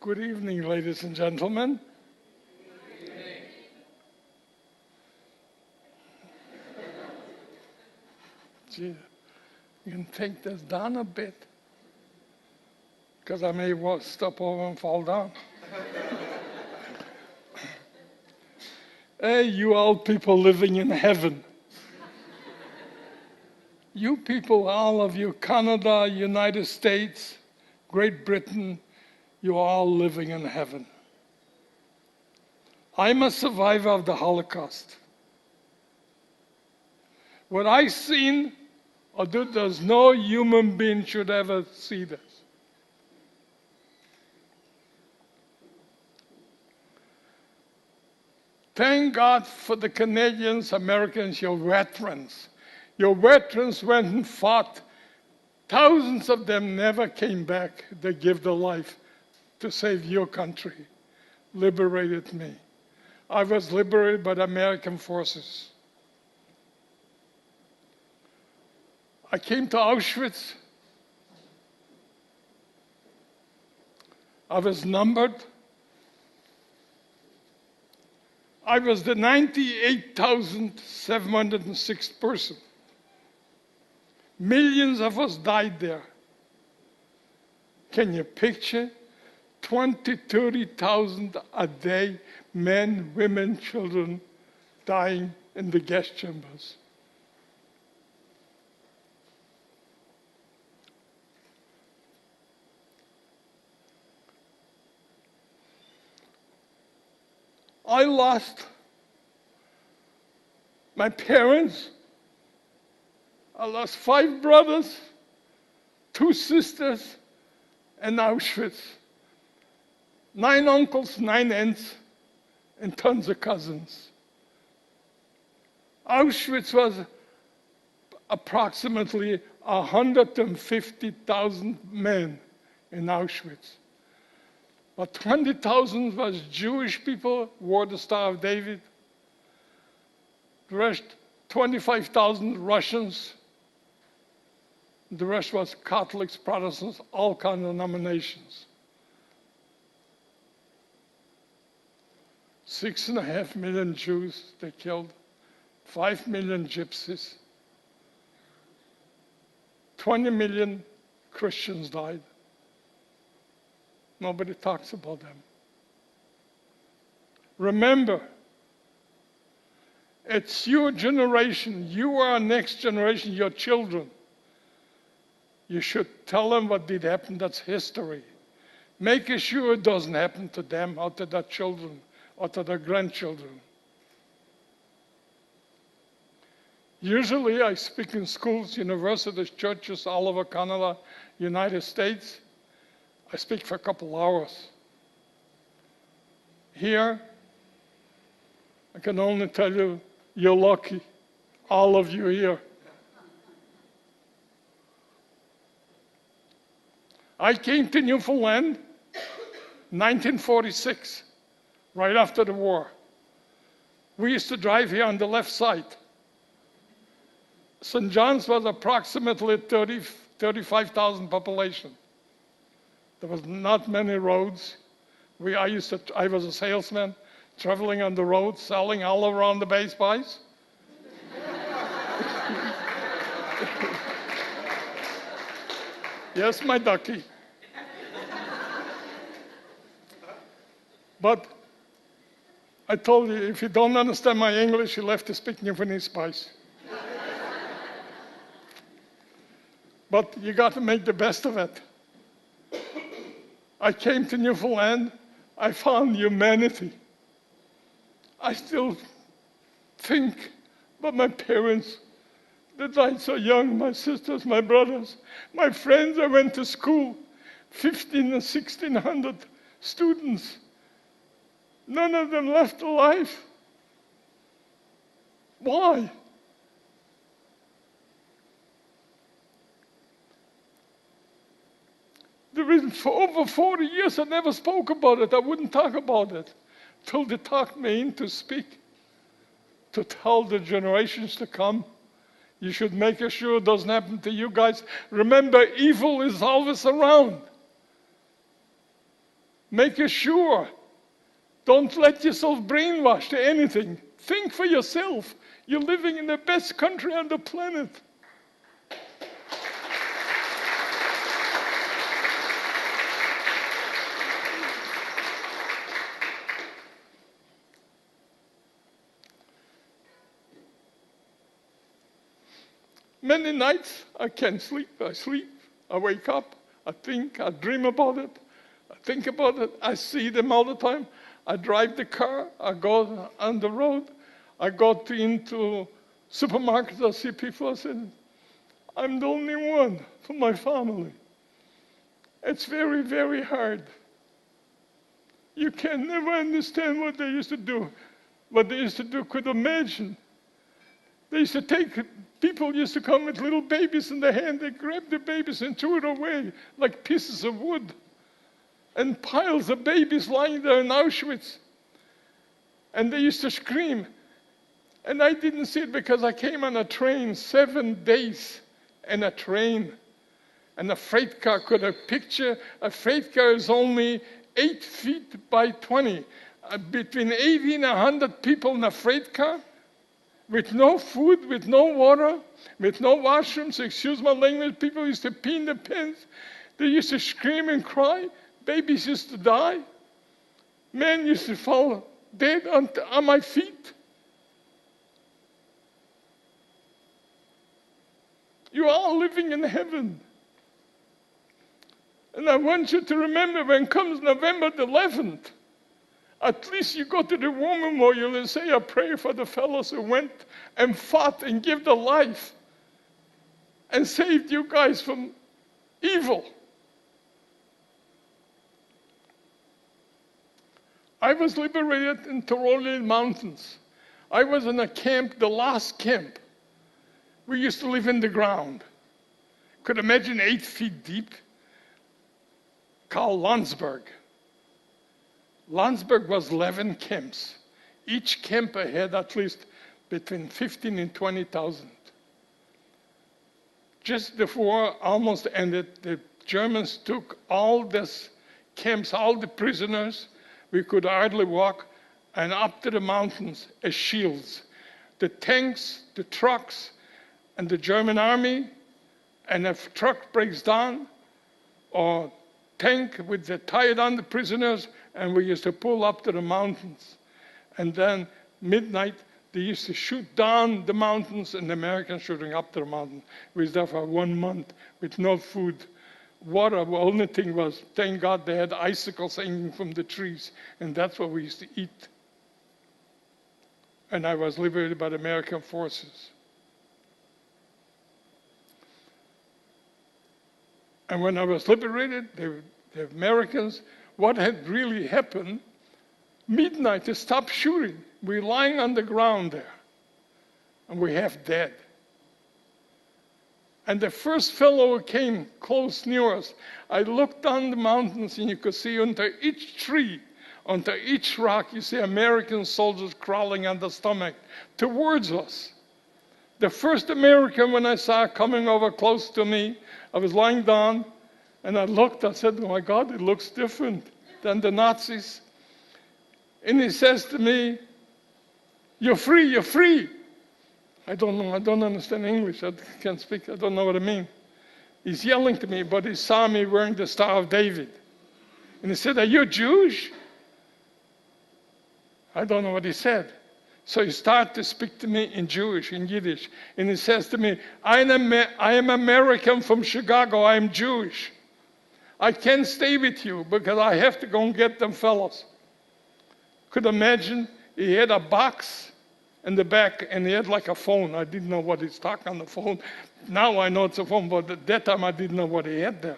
Good evening, ladies and gentlemen. Gee, you can take this down a bit, because I may step over and fall down. Hey, you old people living in heaven. You people, all of you, Canada, United States, Great Britain, you're all living in heaven. I'm a survivor of the Holocaust. What I've seen, although there's no human being should ever see this. Thank God for the Canadians, Americans, your veterans. Your veterans went and fought. Thousands of them never came back. They gave their life to save your country, liberated me. I was liberated by the American forces. I came to Auschwitz. I was numbered. I was the 98,706th person. Millions of us died there. Can you picture 20, 30,000 a day, men, women, children dying in the gas chambers? I lost my parents. I lost 5 brothers, 2 sisters, and Auschwitz. 9 uncles, 9 aunts, and tons of cousins. Auschwitz was approximately 150,000 men in Auschwitz. But 20,000 was Jewish people, wore the Star of David. The rest, 25,000 Russians. The rest was Catholics, Protestants, all kinds of denominations. 6.5 million Jews they killed. 5 million gypsies. 20 million Christians died. Nobody talks about them. Remember, it's your generation. You are next generation, your children. You should tell them what did happen. That's history. Make sure it doesn't happen to them or to their children or to their grandchildren. Usually I speak in schools, universities, churches all over Canada, United States. I speak for a couple hours. Here, I can only tell you, you're lucky, all of you here. I came to Newfoundland 1946, right after the war. We used to drive here on the left side. St. John's was approximately 35,000 population. There was not many roads. I was a salesman, traveling on the road, selling all around the base buys. Yes, my ducky. But I told you, if you don't understand my English, you'll have to speak Newfoundlandese spice. But you got to make the best of it. I came to Newfoundland, I found humanity. I still think about my parents. They died so young, my sisters, my brothers, my friends. I went to school, 1,500 and 1,600 students. None of them left alive. Why? For over 40 years, I never spoke about it. I wouldn't talk about it till they talked me in to speak, to tell the generations to come. You should make sure it doesn't happen to you guys. Remember, evil is always around. Make sure. Don't let yourself brainwash to anything. Think for yourself. You're living in the best country on the planet. Many nights I can't sleep. I sleep. I wake up. I think. I dream about it. I think about it. I see them all the time. I drive the car. I go on the road. I go into supermarkets. I see people. I say, I'm the only one for my family. It's very, very hard. You can never understand what they used to do. What they used to do, could imagine. They used to take, people used to come with little babies in their hand. They grabbed the babies and threw it away like pieces of wood. And piles of babies lying there in Auschwitz. And they used to scream. And I didn't see it because I came on a train 7 days in a train. And a freight car could have picture. A freight car is only 8 feet by 20. Between 80 and 100 people in a freight car. With no food, with no water, with no washrooms, excuse my language, people used to pee in the pants. They used to scream and cry. Babies used to die. Men used to fall dead on my feet. You are all living in heaven. And I want you to remember when comes November the 11th, at least you go to the war memorial and say a prayer for the fellows who went and fought and gave their life and saved you guys from evil. I was liberated in Tyrolean Mountains. I was in a camp, the last camp. We used to live in the ground. Could imagine 8 feet deep. Called Landsberg. Landsberg was 11 camps. Each camp had at least between 15 and 20,000. Just before almost ended, the Germans took all these camps, all the prisoners. We could hardly walk, and up to the mountains as shields. The tanks, the trucks, and the German army, and if truck breaks down, or tank with the tied on the prisoners, and we used to pull up to the mountains. And then midnight, they used to shoot down the mountains, and the Americans shooting up to the mountain. We was there for 1 month with no food. Water, the only thing was, thank God they had icicles hanging from the trees, and that's what we used to eat. And I was liberated by the American forces. And when I was liberated, the Americans, what had really happened, midnight, they stopped shooting. We're lying on the ground there, and we half dead. And the first fellow who came close near us, I looked down the mountains, and you could see under each tree, under each rock, you see American soldiers crawling on the stomach towards us. The first American, when I saw coming over close to me, I was lying down, and I looked, I said, oh my God, it looks different than the Nazis. And he says to me, you're free, you're free. I don't know, I don't understand English, I can't speak, I don't know what I mean. He's yelling to me, but he saw me wearing the Star of David. And he said, are you Jewish? I don't know what he said. So he started to speak to me in Jewish, in Yiddish. And he says to me, I am American from Chicago, I am Jewish. I can't stay with you because I have to go and get them fellows. Could imagine, he had a box in the back, and he had like a phone. I didn't know what he's talking on the phone. Now I know it's a phone, but at that time I didn't know what he had there.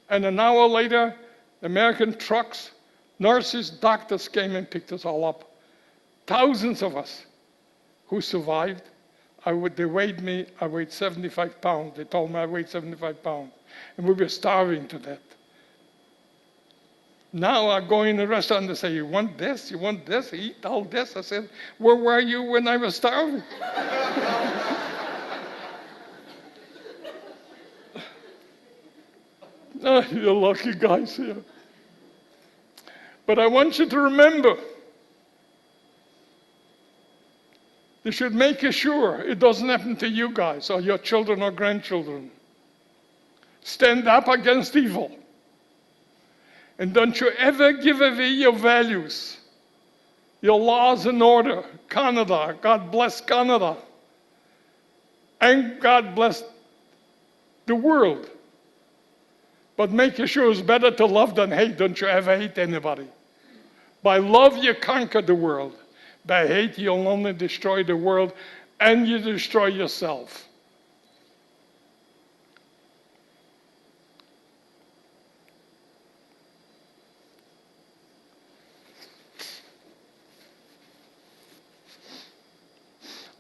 And an hour later, American trucks, nurses, doctors came and picked us all up. Thousands of us who survived. They weighed me, I weighed 75 pounds. They told me I weighed 75 pounds. And we were starving to death. Now I go in the restaurant and they say, you want this? You want this? Eat all this? I said, where were you when I was starving? Oh, you're lucky guys here. But I want you to remember, you should make sure it doesn't happen to you guys or your children or grandchildren. Stand up against evil. And don't you ever give away your values, your laws and order. Canada, God bless Canada. And God bless the world. But make sure it's better to love than hate. Don't you ever hate anybody. By love, you conquer the world. By hate, you'll only destroy the world and you destroy yourself.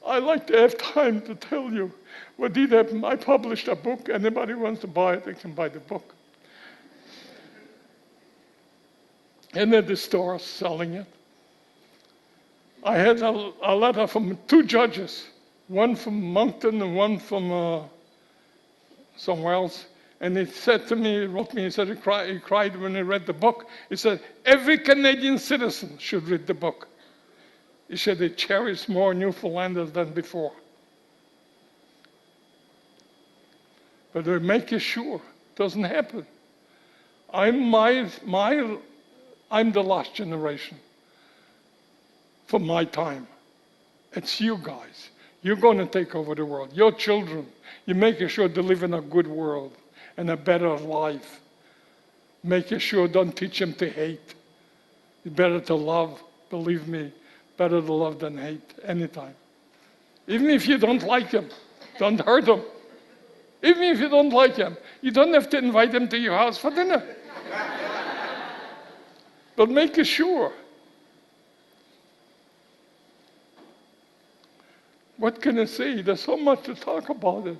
I like to have time to tell you what did happen. I published a book. Anybody wants to buy it, they can buy the book. And at the store selling it. I had a letter from 2 judges, one from Moncton and one from somewhere else. And he said to me, he wrote me, he said he cried when he read the book. He said, every Canadian citizen should read the book. He said they cherish more Newfoundlanders than before. But they're making sure it doesn't happen. I'm the last generation from my time. It's you guys. You're going to take over the world. Your children. You're making sure they live in a good world and a better life. Making sure don't teach them to hate. It's better to love, believe me. Better to love than hate, anytime. Even if you don't like them, don't hurt them. Even if you don't like them, you don't have to invite them to your house for dinner. But make sure. What can I say? There's so much to talk about it.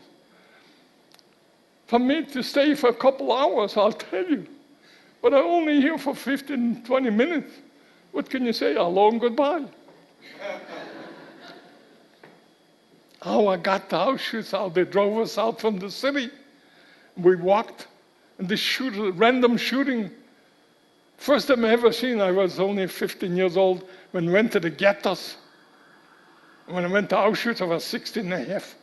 For me to stay for a couple hours, I'll tell you. But I'm only here for 15, 20 minutes. What can you say? Hello and goodbye. How I got to Auschwitz, how they drove us out from the city. We walked, and this random shooting. First time I ever seen, I was only 15 years old, when we went to the ghettos. When I went to Auschwitz, I was 16 and a half.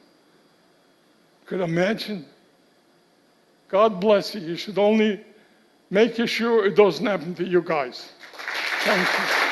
Could imagine? God bless you. You should only make sure it doesn't happen to you guys. Thank you.